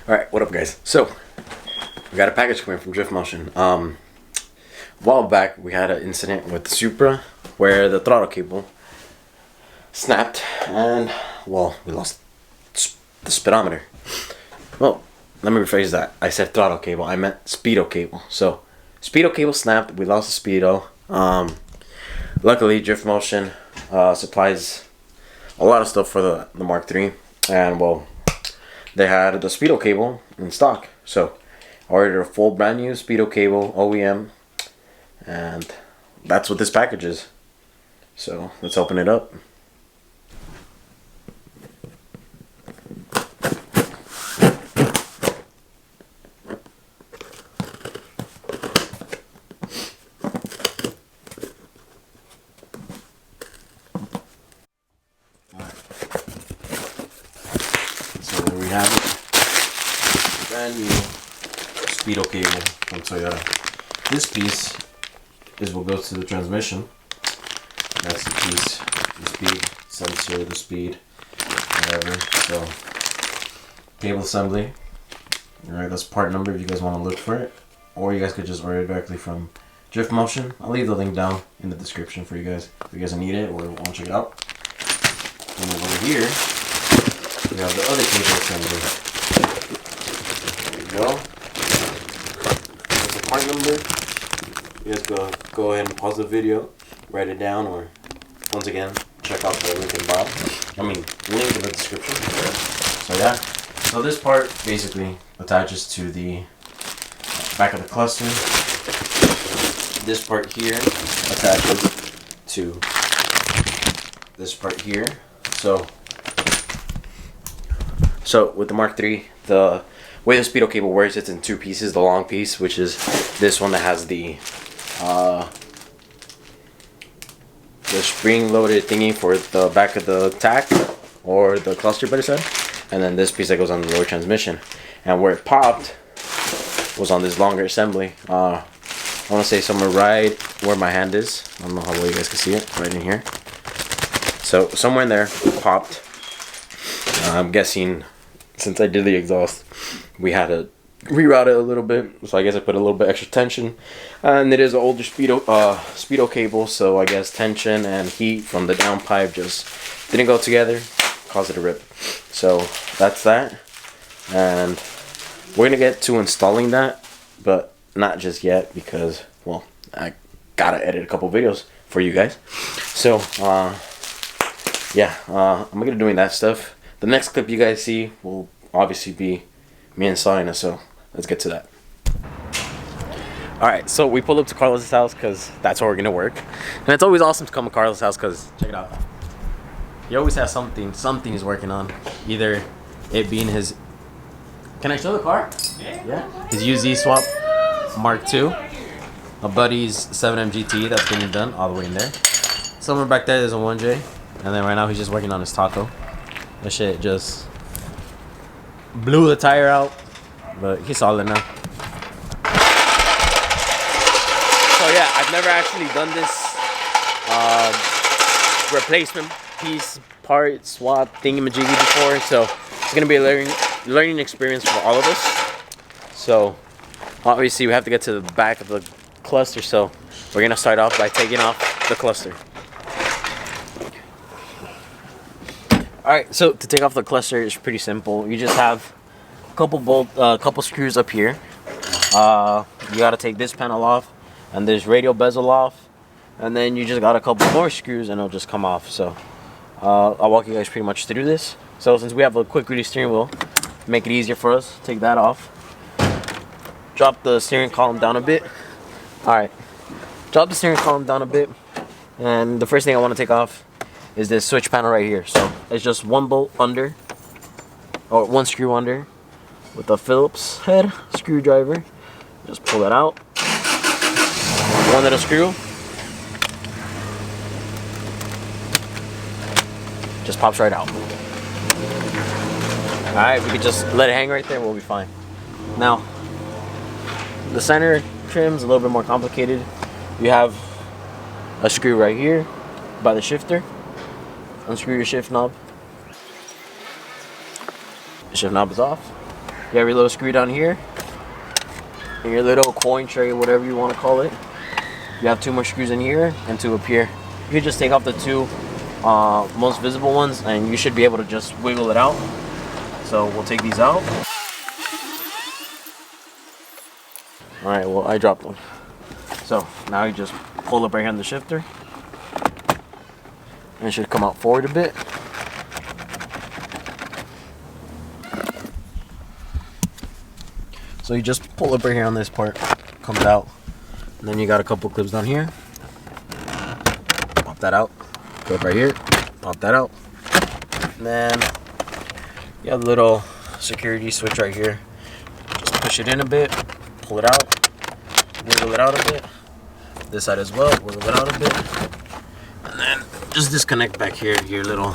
Alright, what up guys? So, we got a package coming from Drift Motion. A while back we had an incident with the Supra where the throttle cable snapped and, well, we lost the speedometer. Well, let me rephrase that. I said throttle cable, I meant Speedo cable. So, Speedo cable snapped, we lost the Speedo. Luckily, Drift Motion supplies a lot of stuff for the Mark III, and well, they had the Speedo cable in stock. So I ordered a full brand new Speedo cable OEM, and that's what this package is. So let's open it up. So there we have it. Brand new Speedo cable from Toyota. This piece is what goes to the transmission. That's the piece, the speed sensor, the speed, whatever. So, cable assembly. Alright, that's part number if you guys want to look for it. Or you guys could just order it directly from Drift Motion. I'll leave the link down in the description for you guys if you guys need it or want to check it out. And then over here, we have the other cable assembly. There you go. There's the part number. You guys go ahead and pause the video, write it down, or once again, check out the link in the bio. Link in the description. So yeah. So this part basically attaches to the back of the cluster. This part here attaches to this part here. So with the Mark III, the way the Speedo cable works, it's in two pieces. The long piece, which is this one that has the spring-loaded thingy for the back of the tack, or the cluster better said, and then this piece that goes on the lower transmission. And where it popped was on this longer assembly. I want to say somewhere right where my hand is. I don't know how well you guys can see it, right in here. So somewhere in there popped. I'm guessing since I did the exhaust, we had to reroute it a little bit, so I guess I put a little bit extra tension. And it is an older Speedo cable, so I guess tension and heat from the downpipe just didn't go together, caused it to rip. So that's that, and we're gonna get to installing that, but not just yet because, well, I gotta edit a couple videos for you guys. So yeah, I'm gonna be doing that stuff. The next clip you guys see will obviously be me installing it, so let's get to that. Alright, so we pulled up to Carlos' house because that's where we're gonna work. And it's always awesome to come to Carlos' house because, check it out, he always has something he's working on. Either it being his, can I show the car? Yeah. His UZ swap Mark II, a buddy's 7M GT that's getting done all the way in there. Somewhere back there there's a 1J, and then right now he's just working on his taco. That shit just blew the tire out, but he's solid now. So yeah, I've never actually done this replacement piece, part, swap, thingy-majiggy before, so it's gonna be a learning experience for all of us. So obviously we have to get to the back of the cluster, so we're gonna start off by taking off the cluster. Alright, so to take off the cluster is pretty simple. You just have a couple screws up here. You gotta take this panel off and this radial bezel off, and then you just got a couple more screws and it'll just come off. So I'll walk you guys pretty much through this. So since we have a quick release steering wheel, make it easier for us. Take that off. Drop the steering column down a bit. Alright, drop the steering column down a bit, and the first thing I want to take off is this switch panel right here. So it's just one bolt under, or one screw under, with a Phillips head screwdriver. Just pull that out. One little screw. Just pops right out. Alright, we can just let it hang right there, we'll be fine. Now, the center trim's a little bit more complicated. You have a screw right here by the shifter. Unscrew your shift knob. The shift knob is off. You have your little screw down here, and your little coin tray, whatever you want to call it. You have 2 more screws in here and 2 up here. You can just take off the 2 most visible ones, and you should be able to just wiggle it out. So we'll take these out. All right, well, I dropped one. So now you just pull up right here on the shifter, and it should come out forward a bit. So you just pull up right here on this part, comes out, and then you got a couple clips down here. Pop that out, clip right here, pop that out. And then you have a little security switch right here. Just push it in a bit, pull it out, wiggle it out a bit. This side as well, wiggle it out a bit. And then just disconnect back here your little,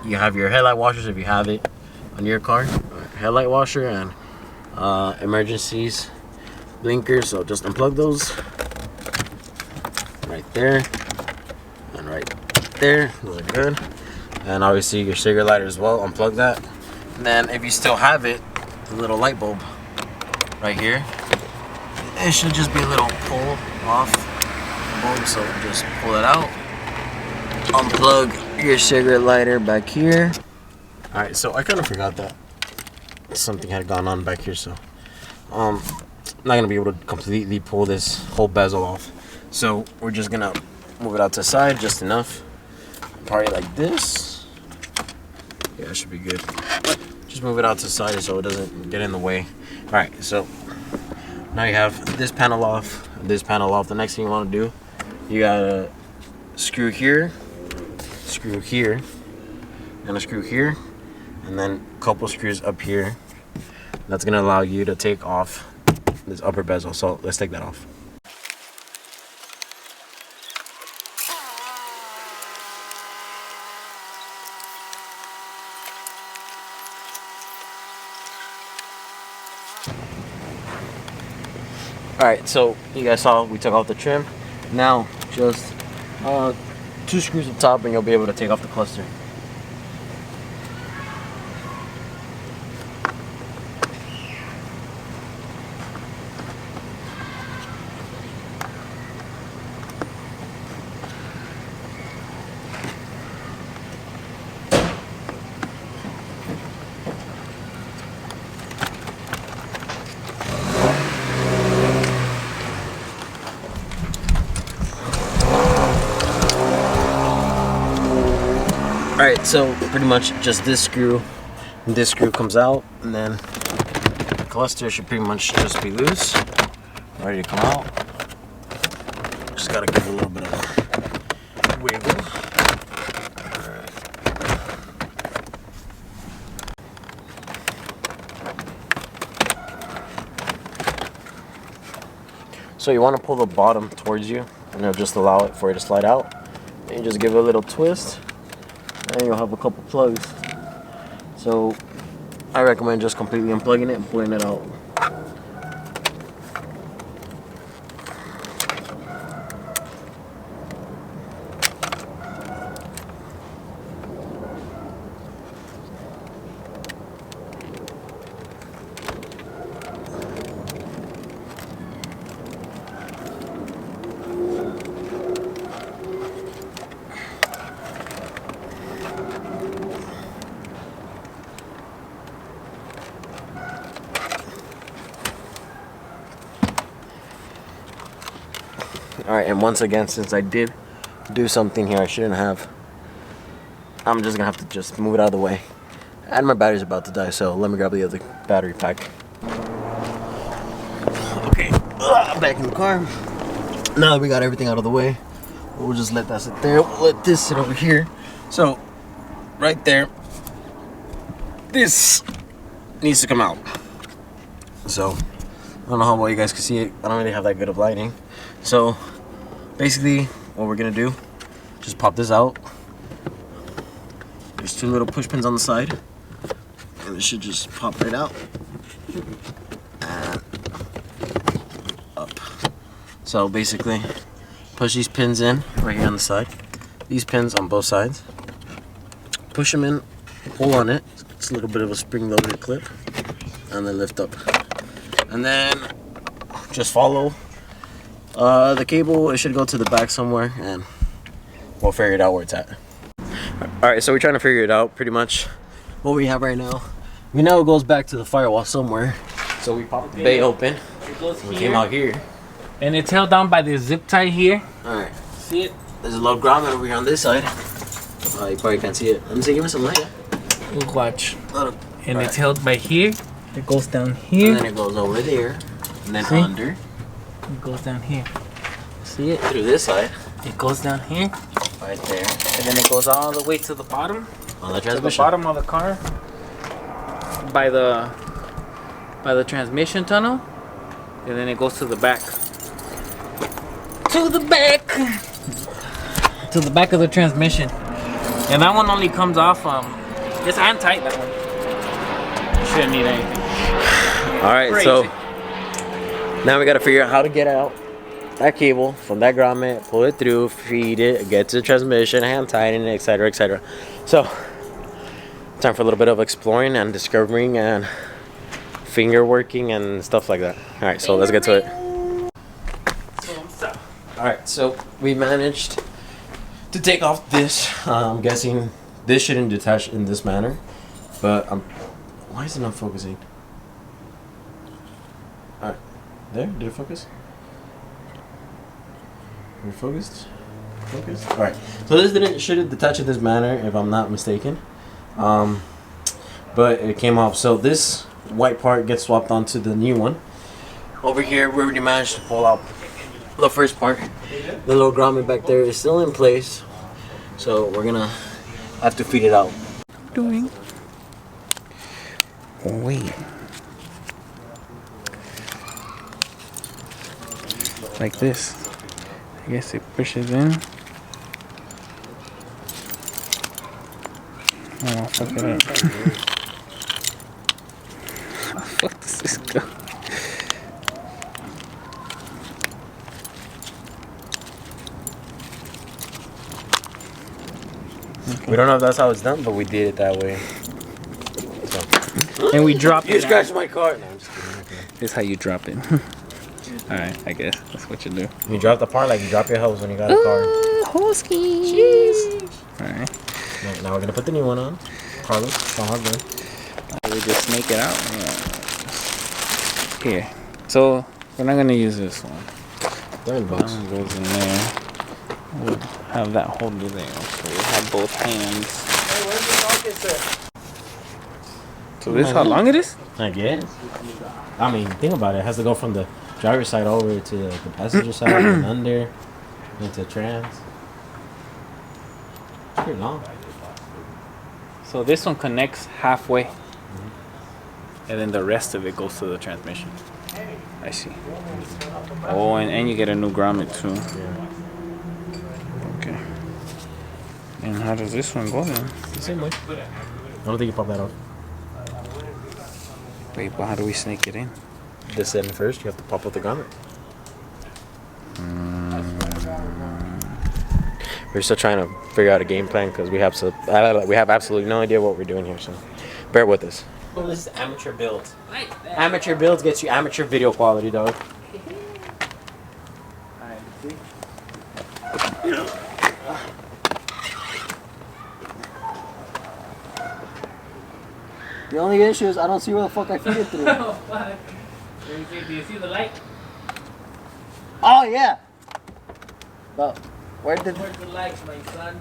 you have your headlight washers if you have it on your car. Headlight washer and emergencies blinkers, so just unplug those right there and right there. Those are good. And obviously your cigarette lighter as well, unplug that. And then if you still have it, the little light bulb right here, it should just be a little pull off bulb, so just pull it out, unplug your cigarette lighter back here. All right, so I kind of forgot that something had gone on back here, so I'm not gonna be able to completely pull this whole bezel off, so we're just gonna move it out to the side just enough, probably like this. Yeah, it should be good. Just move it out to the side so it doesn't get in the way. All right, so now you have this panel off, this panel off. The next thing you want to do, you gotta screw here, and a screw here, and then a couple screws up here. That's gonna allow you to take off this upper bezel. So let's take that off. Alright, so you guys saw we took off the trim. Now just 2 screws up top and you'll be able to take off the cluster. Alright, so pretty much just this screw comes out, and then the cluster should pretty much just be loose, ready to come out. Just gotta give it a little bit of wiggle. Alright. So you want to pull the bottom towards you, and it'll just allow it for it to slide out. And you just give it a little twist, and you'll have a couple plugs. So I recommend just completely unplugging it and pulling it out. Alright, and once again, since I did do something here I shouldn't have, I'm just gonna have to just move it out of the way. And my battery's about to die, so let me grab the other battery pack. Okay, back in the car. Now that we got everything out of the way, we'll just let that sit there. We'll let this sit over here. So, right there, this needs to come out. So, I don't know how well you guys can see it. I don't really have that good of lighting. So, basically, what we're gonna do, just pop this out. There's 2 little push pins on the side, and it should just pop right out and up. So basically, push these pins in right here on the side. These pins on both sides. Push them in, pull on it, It's a little bit of a spring-loaded clip, and then lift up, and then just follow the cable. It should go to the back somewhere, and we'll figure it out where it's at. All right, so we're trying to figure it out. Pretty much what we have right now. We know it goes back to the firewall somewhere. So we pop the bay open. It goes We here, came out here. and it's held down by the zip tie here. All right. See it? There's a little grommet over here on this side. You probably can't see it. Let me see. Give me some light. Watch. And Right. it's held by here. It goes down here. And then it goes over there, and then See? under It goes down here. See it? through this side, It goes down here, right there, and then it goes all the way to the bottom. on the To the transmission. bottom of the car. By the transmission tunnel. And then it goes to the back. To the back! To the back of the transmission. And that one only comes off, it's hand tight, that one. Shouldn't need anything. All right, Crazy. so now we got to figure out how to get out that cable from that grommet, pull it through, feed it, get to the transmission, hand tighten it, etc., etc. So, time for a little bit of exploring and discovering and finger working and stuff like that. All right, so let's get to it. All right, so we managed to take off this. I'm guessing this shouldn't detach in this manner, but why is it not focusing? All right, there, did it focus? Are we focused? Focused. All right, so this shouldn't detach in this manner, if I'm not mistaken. But it came off. So this white part gets swapped onto the new one. Over here, we already managed to pull out the first part. The little grommet back there is still in place, so we're gonna have to feed it out. Doing. Wait. Like this. I guess it pushes in. Oh, fuck it up. How the fuck does this go? We don't know if that's how it's done, but we did it that way. And we drop You it. scratched my car. No, I'm just kidding. Okay. This is how you drop it. Alright, I guess that's what you do. You drop the part like you drop your hose when you got a car. Hose keys. Alright. Now we're gonna put the new one on. Carlos, show how good. We just snake it out. Here. So we're not gonna use this one. They're in the That box. one goes in there. We'll have that holder there. So we'll have both hands. Hey, where's the socket, sir? So this how long it is? I guess. I mean, think about it. It has to go from the driver's side over to the passenger side and under into trans. It's pretty long. So this one connects halfway. And then the rest of it goes to the transmission. I see. Oh, and you get a new grommet too. Yeah. Okay. And how does this one go then? The same way. I don't think you pop that off. Wait, but how do we snake it in? This end first. You have to pop out the grommet. We're still trying to figure out a game plan because we have absolutely no idea what we're doing here. So, bear with us. Well, this is amateur builds. Amateur builds gets you amateur video quality, dog. The only issue is I don't see where the fuck I feed it through. Do you see the light? Oh yeah. But where did? Where's the light, my son?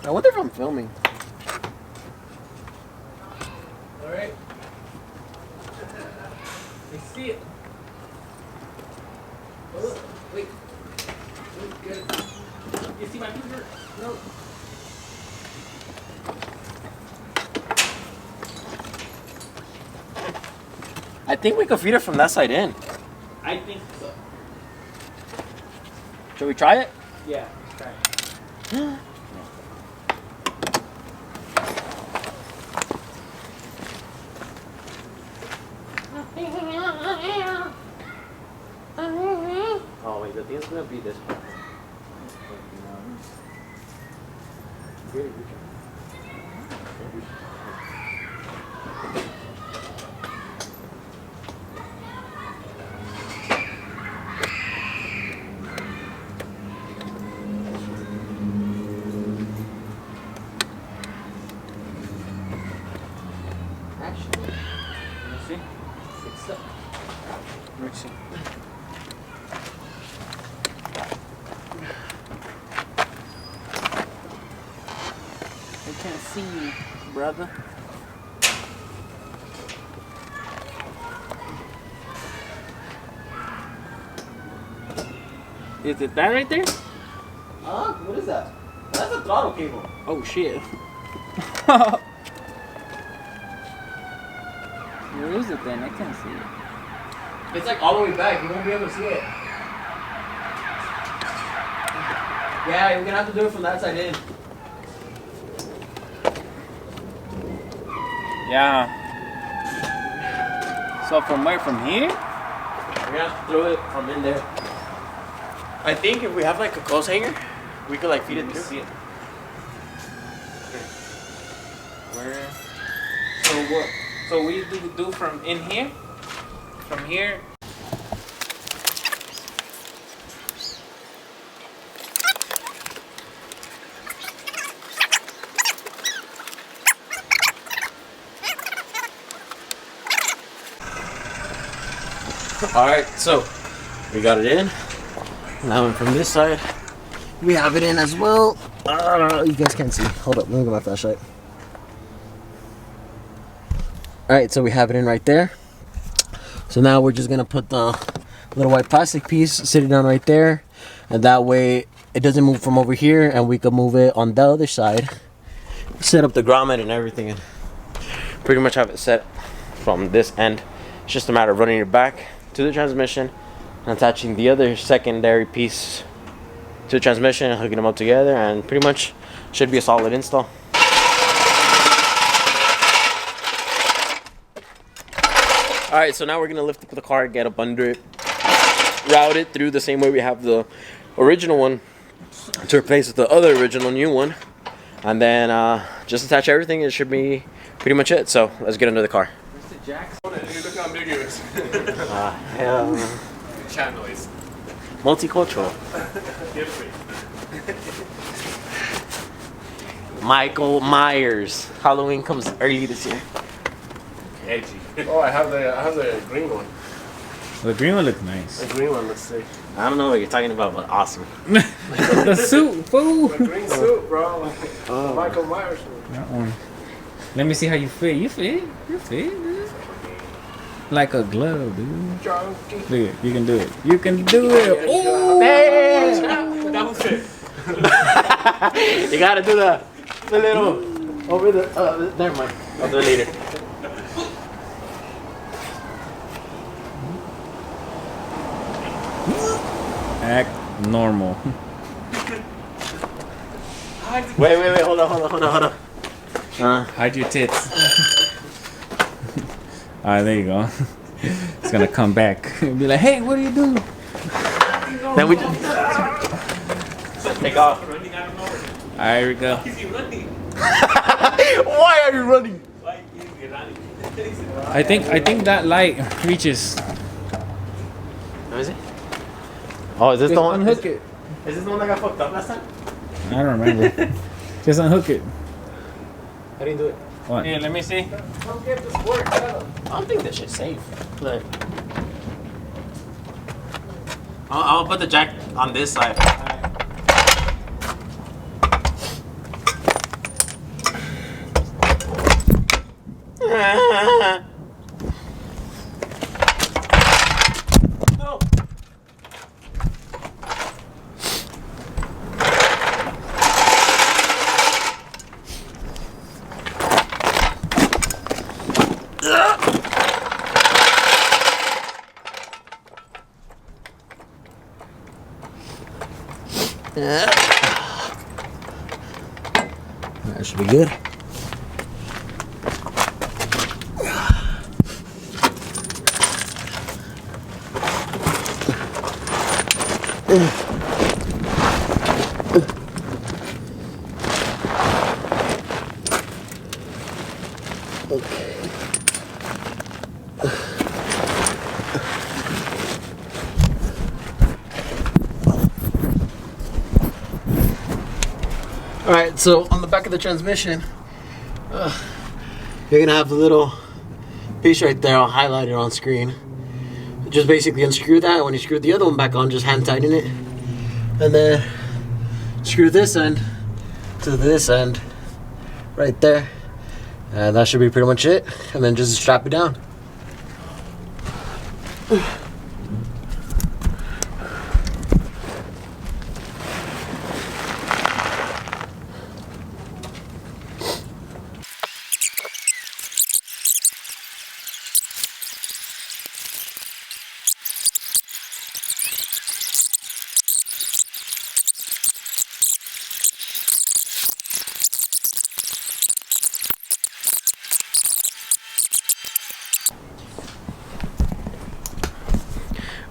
I wonder if I'm filming. Alright. I see it. Oh, wait. Wait, good. You see my finger? No. I think we could feed it from that side in. I think so. Should we try it? Yeah, try it. Oh wait, the thing's gonna be this part. Let me see. I can't see you, brother. Is it that right there? Huh? What is that? That's a throttle cable. Oh shit. Where is it then? I can't see it. It's like all the way back. You won't be able to see it. Yeah, you're gonna have to do it from that side in. Yeah. So from where? From here? You're gonna have to throw it from in there. I think if we have like a clothes hanger, we could like feed it through. See it. Where? So what? So we do from in here? From here? Alright, so we got it in. Now from this side, we have it in as well. You guys can't see. Hold up, let me get my flashlight. Alright, so we have it in right there. So now we're just gonna put the little white plastic piece, sit it down right there, and that way it doesn't move from over here, and we can move it on the other side. Set up the grommet and everything, and pretty much have it set from this end. It's just a matter of running it back to the transmission and attaching the other secondary piece to the transmission and hooking them up together, and pretty much should be a solid install. Alright, so now we're going to lift up the car, get up under it, route it through the same way we have the original one to replace the other original new one, and then just attach everything. It should be pretty much it. So let's get under the car. Mr. Jackson. You look ambiguous. Hell. Chat noise. Multicultural. Michael Myers. Halloween comes early this year. Edgy. Oh, I have the green one. The green one looks nice. The green one, let's see. I don't know what you're talking about, but awesome. The suit, fool. The green suit, bro. Michael Myers one. That one. Let me see how you fit. You fit. You fit, dude. Like a glove, dude. Junkie. Look it. You can do it. You can do it. Oh, That was it. You gotta do the little over the. Never mind. I'll do it later. act normal. Wait. Hold on. Hide your tits. Alright, there you go. It's gonna come back and be like, hey, what are you doing? Then we just take off. Alright, here we go. Why are you running? I think that light reaches. What is it? Oh, is this Just the one? unhook it. Is this the one that got fucked up last time? I don't remember. Just unhook it. I didn't do it. What? Here, let me see. Don't get this work. I don't think this shit's safe. Look. I'll put the jack on this side. No. That should be good. Okay. Alright, so on the back of the transmission, you're gonna have the little piece right there. I'll highlight it on screen. Just basically unscrew that. When you screw the other one back on, just hand tighten it. And then screw this end to this end right there. And that should be pretty much it. And then just strap it down.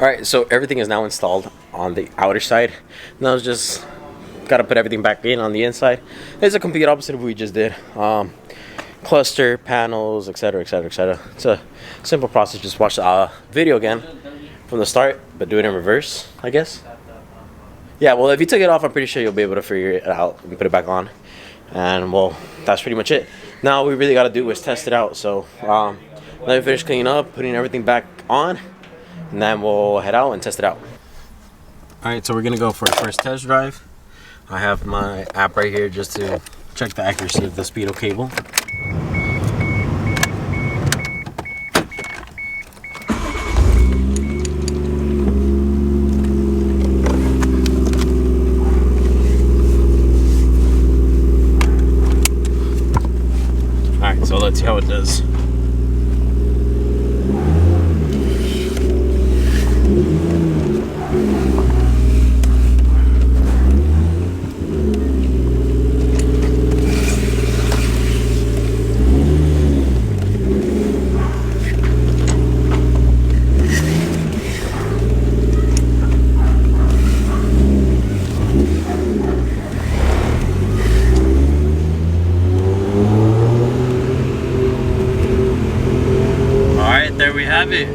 Alright, so everything is now installed on the outer side. Now it's just gotta put everything back in on the inside. It's a complete opposite of what we just did. Cluster, panels, etc, etc, etc. It's a simple process. Just watch the video again from the start, but do it in reverse, I guess. Yeah, well, if you took it off, I'm pretty sure you'll be able to figure it out and put it back on. And well, that's pretty much it. Now all we really gotta do is test it out. So let me finish cleaning up, putting everything back on, and then we'll head out and test it out. Alright, so we're gonna go for the first test drive. I have my app right here just to check the accuracy of the Speedo cable. Alright, so let's see how it does. There we have it.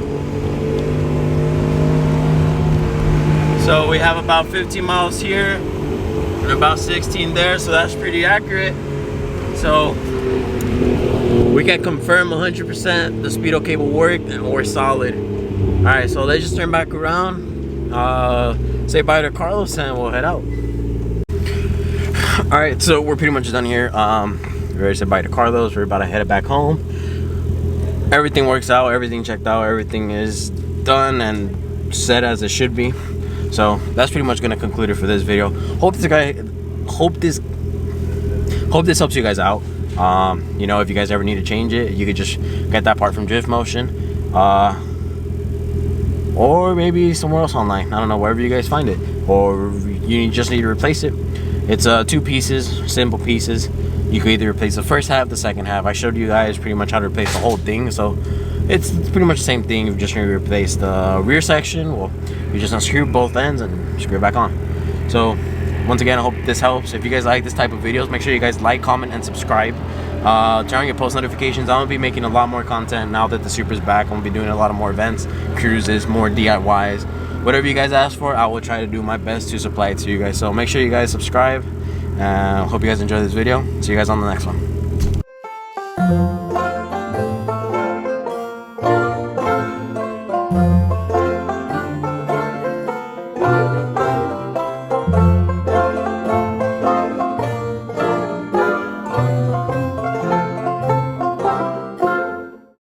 So we have about 15 miles here and about 16 there, so that's pretty accurate. So we can confirm 100% the Speedo cable worked and we're solid. Alright, so let's just turn back around, say bye to Carlos, and we'll head out. Alright, so we're pretty much done here. We already said bye to Carlos. We're about to head back home. Everything works out, everything checked out, everything is done and set as it should be. So that's pretty much gonna conclude it for this video. Hope this helps you guys out. You know, if you guys ever need to change it, you could just get that part from Drift Motion, or maybe somewhere else online. I don't know, wherever you guys find it, or you just need to replace it. It's 2 pieces, simple pieces. You can either replace the first half, the second half. I showed you guys pretty much how to replace the whole thing, so it's pretty much the same thing. You're just going to replace the rear section. Well, you just unscrew both ends and screw it back on. So once again, I hope this helps. If you guys like this type of videos, make sure you guys like, comment, and subscribe. Turn on your post notifications. I'm going to be making a lot more content now that the Supra's back. I'm going to be doing a lot of more events, cruises, more DIYs. Whatever you guys ask for, I will try to do my best to supply it to you guys. So make sure you guys subscribe. Hope you guys enjoyed this video. See you guys on the next one.